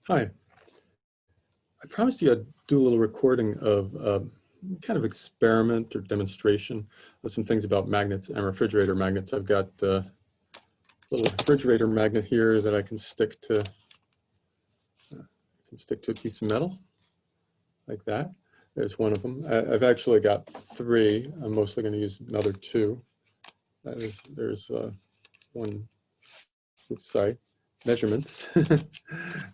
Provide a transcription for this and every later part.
Hi. I promised you I'd do a little recording of kind of experiment or demonstration of some things about magnets and refrigerator magnets. I've got a little refrigerator magnet here that I can stick to a piece of metal like that. There's one of them. I've actually got three. I'm mostly going to use another two. There's one. Oops, sorry. Measurements.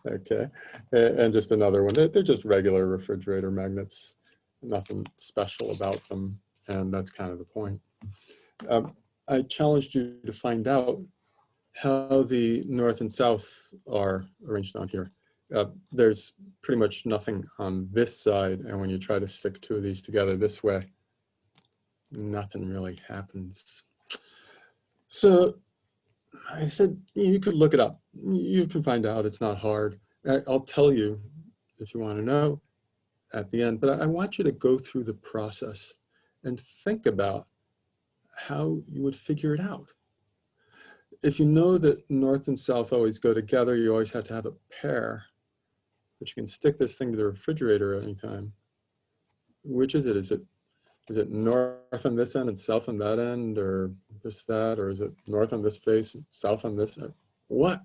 Okay, and just another one. They're just regular refrigerator magnets, nothing special about them, and that's kind of the point. I challenged you to find out how the north and south are arranged on here. There's pretty much nothing on this side, and when you try to stick two of these together this way, nothing really happens. So I said, you could look it up. You can find out. It's not hard. I'll tell you if you want to know at the end, but I want you to go through the process and think about how you would figure it out. If you know that north and south always go together, you always have to have a pair, but you can stick this thing to the refrigerator at any time. Which is it? Is it north on this end and south on that end, or this, that, or is it north on this face, south on this? What?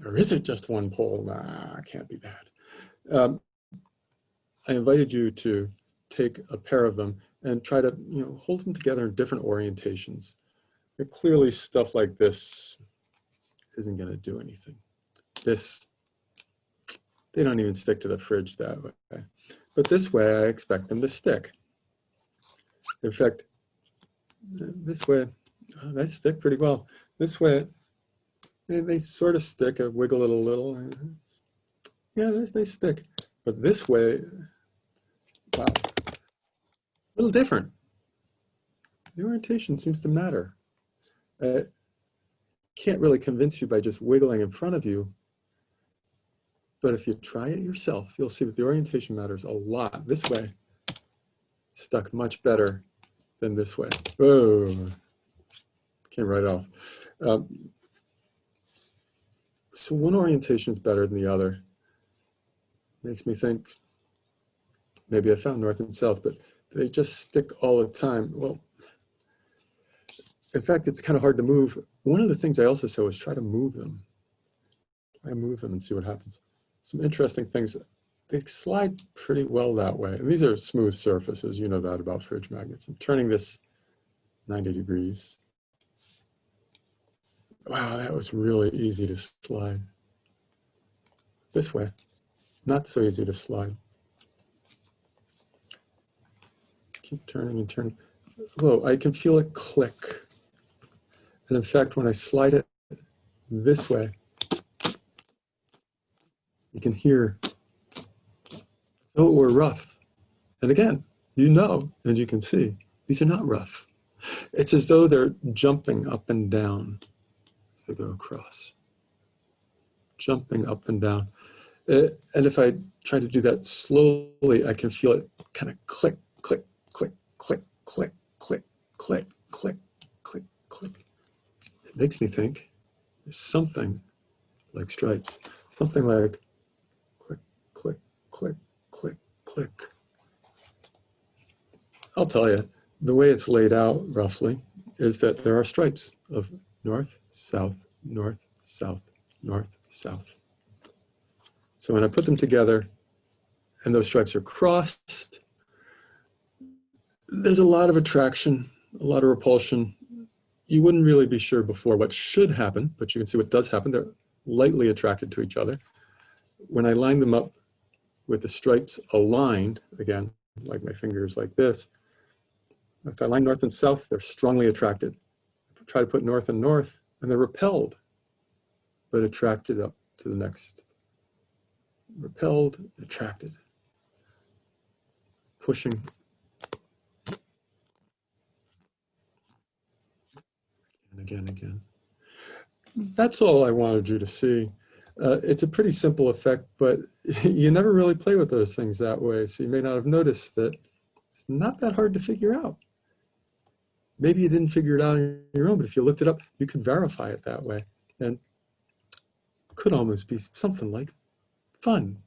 Or is it just one pole? Nah, it can't be that. I invited you to take a pair of them and try to, hold them together in different orientations. But clearly stuff like this isn't going to do anything. This, they don't even stick to the fridge that way. But this way, I expect them to stick. In fact, this way, they stick pretty well. This way, they sort of stick. I wiggle it a little. Yeah, they stick. But this way, wow, a little different. The orientation seems to matter. Can't really convince you by just wiggling in front of you. But if you try it yourself, you'll see that the orientation matters a lot. This way, stuck much better than this way. Oh, came right off. So one orientation is better than the other. Makes me think, maybe I found north and south, but they just stick all the time. Well, in fact, it's kind of hard to move. One of the things I also said was try to move them. Try to move them and see what happens. Some interesting things. They slide pretty well that way. And these are smooth surfaces. You know that about fridge magnets. I'm turning this 90 degrees. Wow, that was really easy to slide. This way, not so easy to slide. Keep turning and turning. Whoa, I can feel it click. And in fact, when I slide it this way, you can hear, though it were rough. And again, and you can see, these are not rough. It's as though they're jumping up and down as they go across. Jumping up and down. And if I try to do that slowly, I can feel it kind of click, click, click, click, click, click, click, click, click, click. It makes me think there's something like stripes, something like click, click, click, click, click. I'll tell you, the way it's laid out roughly is that there are stripes of north, south, north, south, north, south. So when I put them together and those stripes are crossed, there's a lot of attraction, a lot of repulsion. You wouldn't really be sure before what should happen, but you can see what does happen. They're lightly attracted to each other. When I line them up with the stripes aligned, again, like my fingers like this, if I line north and south, they're strongly attracted. If I try to put north and north, and they're repelled, but attracted up to the next. Repelled, attracted. Pushing. And again. That's all I wanted you to see. It's a pretty simple effect, but you never really play with those things that way, so you may not have noticed that it's not that hard to figure out. Maybe you didn't figure it out on your own, but if you looked it up, you could verify it that way. And it could almost be something like fun.